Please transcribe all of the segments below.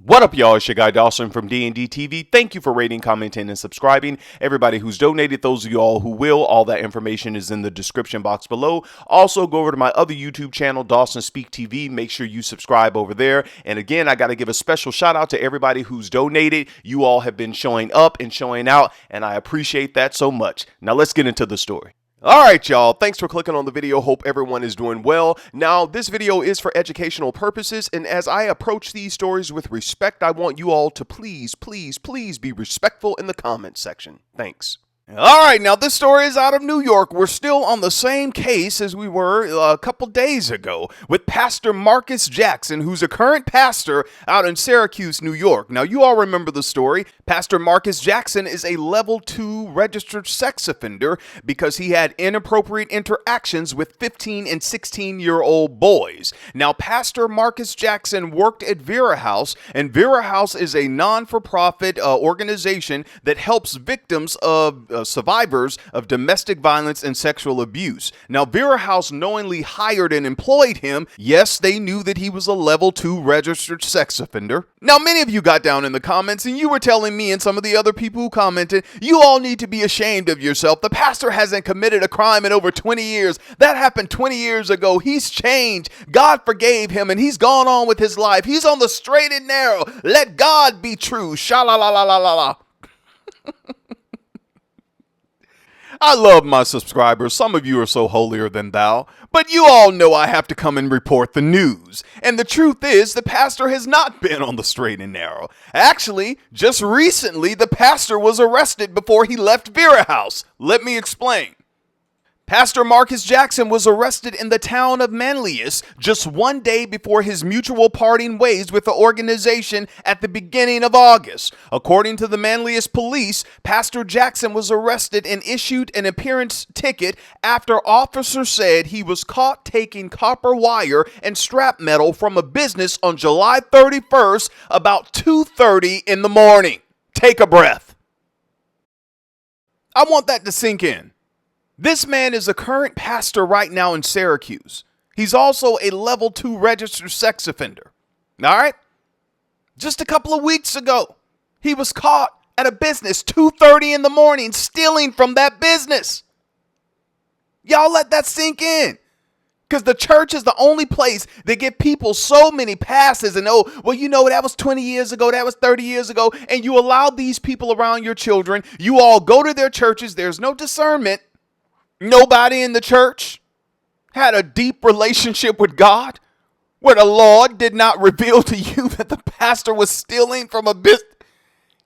What up, y'all? It's your guy Dawson from D&D TV. Thank you for rating, commenting, and subscribing. Everybody who's donated, those of y'all who will, all that information is in the description box below. Also, go over to my other YouTube channel, Dawson Speaks TV. Make sure you subscribe over there. And again, I got to give a special shout out to everybody who's donated. You all have been showing up and showing out, and I appreciate that so much. Now, let's get into the story. Alright y'all, thanks for clicking on the video. Hope everyone is doing well. Now, this video is for educational purposes, and as I approach these stories with respect, I want you all to please be respectful in the comments section. Thanks. Alright, now this story is out of New York. We're still on the same case as we were a couple days ago with Pastor Marcus Jackson, who's a current pastor out in Syracuse, New York. Now, you all remember the story. Pastor Marcus Jackson is a level 2 registered sex offender because he had inappropriate interactions with 15 and 16-year-old boys. Now, Pastor Marcus Jackson worked at Vera House, and Vera House is a non-for-profit organization that helps victims of survivors of domestic violence and sexual abuse. Now, Vera House knowingly hired and employed him. Yes, they knew that he was a level 2 registered sex offender. Now, many of you got down in the comments and you were telling me and some of the other people who commented, you all need to be ashamed of yourself. The pastor hasn't committed a crime in over 20 years. That happened 20 years ago. He's changed. God forgave him and he's gone on with his life. He's on the straight and narrow. Let God be true. Sha-la-la-la-la-la-la. I love my subscribers. Some of you are so holier than thou. But you all know I have to come and report the news. And the truth is, the pastor has not been on the straight and narrow. Actually, just recently, the pastor was arrested before he left Vera House. Let me explain. Pastor Marcus Jackson was arrested in the town of Manlius just one day before his mutual parting ways with the organization at the beginning of August. According to the Manlius police, Pastor Jackson was arrested and issued an appearance ticket after officers said he was caught taking copper wire and strap metal from a business on July 31st about 2:30 in the morning. Take a breath. I want that to sink in. This man is a current pastor right now in Syracuse. He's also a level 2 registered sex offender. All right? Just a couple of weeks ago, he was caught at a business 2:30 in the morning stealing from that business. Y'all let that sink in. Because the church is the only place that get people so many passes and, oh, well, you know, that was 20 years ago, that was 30 years ago, and you allow these people around your children. You all go to their churches. There's no discernment. Nobody in the church had a deep relationship with God where the Lord did not reveal to you that the pastor was stealing from a business.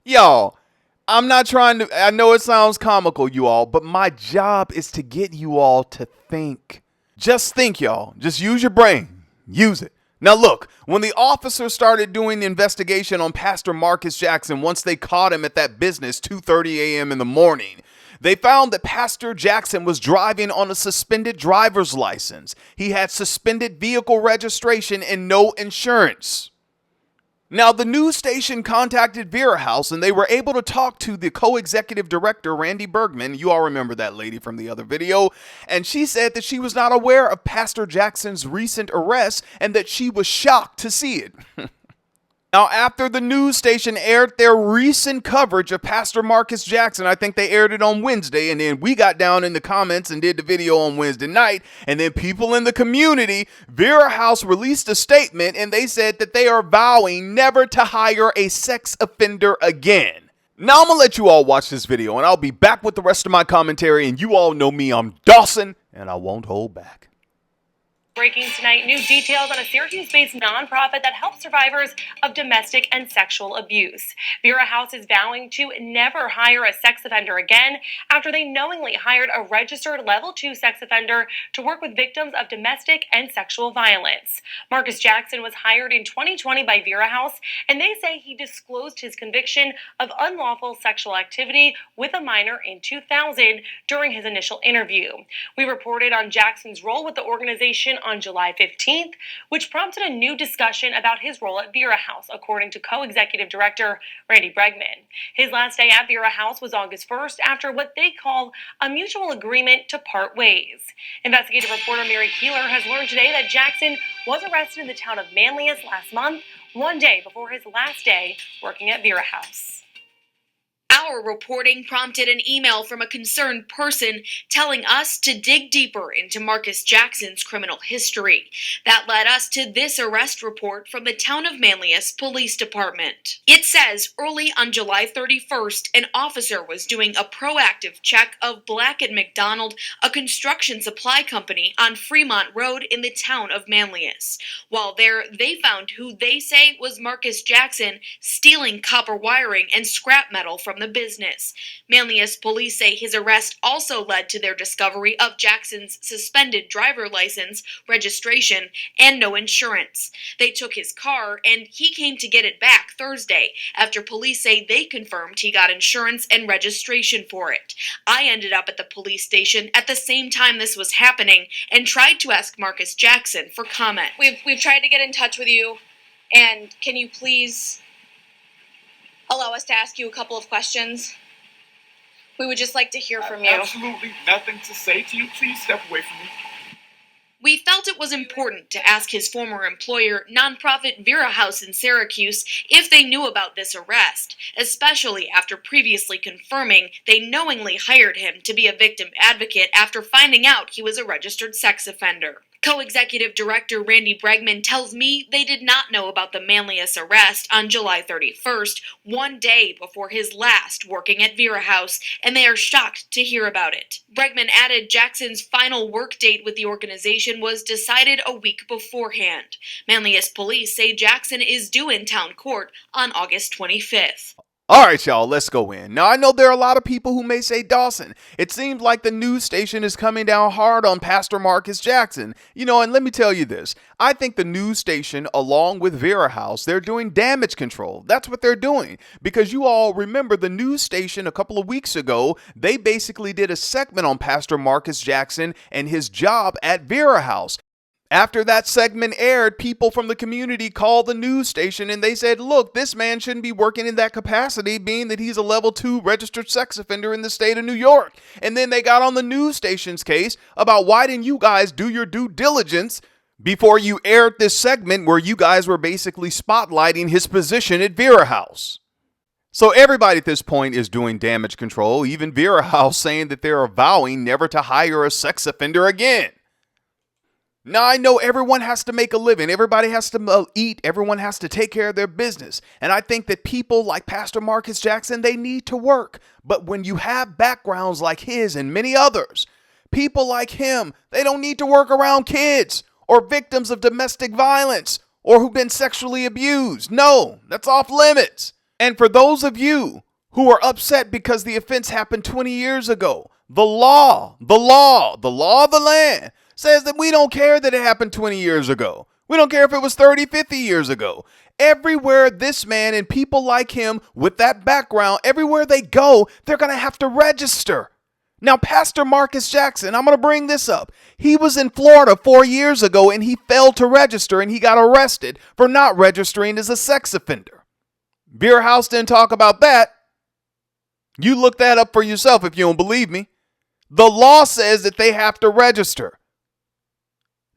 Y'all, I'm not trying to, I know it sounds comical, you all, but my job is to get you all to think. Just think, y'all. Just use your brain. Use it. Now look, when the officers started doing the investigation on Pastor Marcus Jackson, once they caught him at that business 2:30 a.m. in the morning, they found that Pastor Jackson was driving on a suspended driver's license. He had suspended vehicle registration and no insurance. Now, the news station contacted Vera House and they were able to talk to the co-executive director, Randy Bergman. You all remember that lady from the other video. And she said that she was not aware of Pastor Jackson's recent arrest and that she was shocked to see it. Now, after the news station aired their recent coverage of Pastor Marcus Jackson, I think they aired it on Wednesday, and then we got down in the comments and did the video on Wednesday night, and then people in the community, Vera House released a statement, and they said that they are vowing never to hire a sex offender again. Now, I'm going to let you all watch this video, and I'll be back with the rest of my commentary, and you all know me, I'm Dawson, and I won't hold back. Breaking tonight, new details on a Syracuse-based nonprofit that helps survivors of domestic and sexual abuse. Vera House is vowing to never hire a sex offender again after they knowingly hired a registered level 2 sex offender to work with victims of domestic and sexual violence. Marcus Jackson was hired in 2020 by Vera House, and they say he disclosed his conviction of unlawful sexual activity with a minor in 2000 during his initial interview. We reported on Jackson's role with the organization on July 15th, which prompted a new discussion about his role at Vera House, according to co-executive director Randy Bregman. His last day at Vera House was August 1st after what they call a mutual agreement to part ways. Investigative reporter Mary Keeler has learned today that Jackson was arrested in the town of Manlius last month one day before his last day working at Vera House. Our reporting prompted an email from a concerned person telling us to dig deeper into Marcus Jackson's criminal history. That led us to this arrest report from the Town of Manlius Police Department. It says early on July 31st, an officer was doing a proactive check of Black & McDonald, a construction supply company on Fremont Road in the Town of Manlius. While there, they found who they say was Marcus Jackson stealing copper wiring and scrap metal from the business. Manlius police say his arrest also led to their discovery of Jackson's suspended driver license, registration, and no insurance. They took his car, and he came to get it back Thursday, after police say they confirmed he got insurance and registration for it. I ended up at the police station at the same time this was happening and tried to ask Marcus Jackson for comment. We've tried to get in touch with you, and can you please allow us to ask you a couple of questions? We would just like to hear from you. Absolutely nothing to say to you. Please step away from me. We felt it was important to ask his former employer, nonprofit Vera House in Syracuse, if they knew about this arrest, especially after previously confirming they knowingly hired him to be a victim advocate after finding out he was a registered sex offender. Co-executive director Randy Bregman tells me they did not know about the Manlius arrest on July 31st, one day before his last working at Vera House, and they are shocked to hear about it. Bregman added Jackson's final work date with the organization was decided a week beforehand. Manlius police say Jackson is due in town court on August 25th. All right, y'all, let's go in. Now, I know there are a lot of people who may say, Dawson, it seems like the news station is coming down hard on Pastor Marcus Jackson. And let me tell you this. I think the news station, along with Vera House, they're doing damage control. That's what they're doing. Because you all remember the news station a couple of weeks ago, they basically did a segment on Pastor Marcus Jackson and his job at Vera House. After that segment aired, people from the community called the news station and they said, look, this man shouldn't be working in that capacity, being that he's a level 2 registered sex offender in the state of New York. And then they got on the news station's case about why didn't you guys do your due diligence before you aired this segment where you guys were basically spotlighting his position at Vera House. So everybody at this point is doing damage control, even Vera House saying that they're vowing never to hire a sex offender again. Now, I know everyone has to make a living. Everybody has to eat. Everyone has to take care of their business. And I think that people like Pastor Marcus Jackson, they need to work. But when you have backgrounds like his and many others, people like him, they don't need to work around kids or victims of domestic violence or who've been sexually abused. No, that's off limits. And for those of you who are upset because the offense happened 20 years ago, the law of the land says that we don't care that it happened 20 years ago. We don't care if it was 30, 50 years ago. Everywhere this man and people like him with that background, everywhere they go, they're going to have to register. Now, Pastor Marcus Jackson, I'm going to bring this up. He was in Florida 4 years ago and he failed to register and he got arrested for not registering as a sex offender. Vera House didn't talk about that. You look that up for yourself if you don't believe me. The law says that they have to register.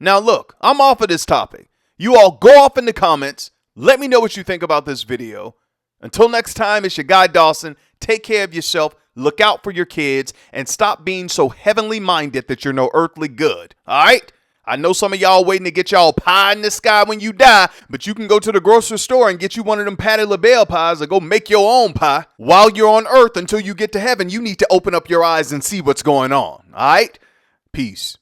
Now look, I'm off of this topic. You all go off in the comments. Let me know what you think about this video. Until next time, it's your guy Dawson. Take care of yourself. Look out for your kids. And stop being so heavenly minded that you're no earthly good. All right? I know some of y'all waiting to get y'all pie in the sky when you die. But you can go to the grocery store and get you one of them Patti LaBelle pies or go make your own pie. While you're on earth until you get to heaven, you need to open up your eyes and see what's going on. All right? Peace.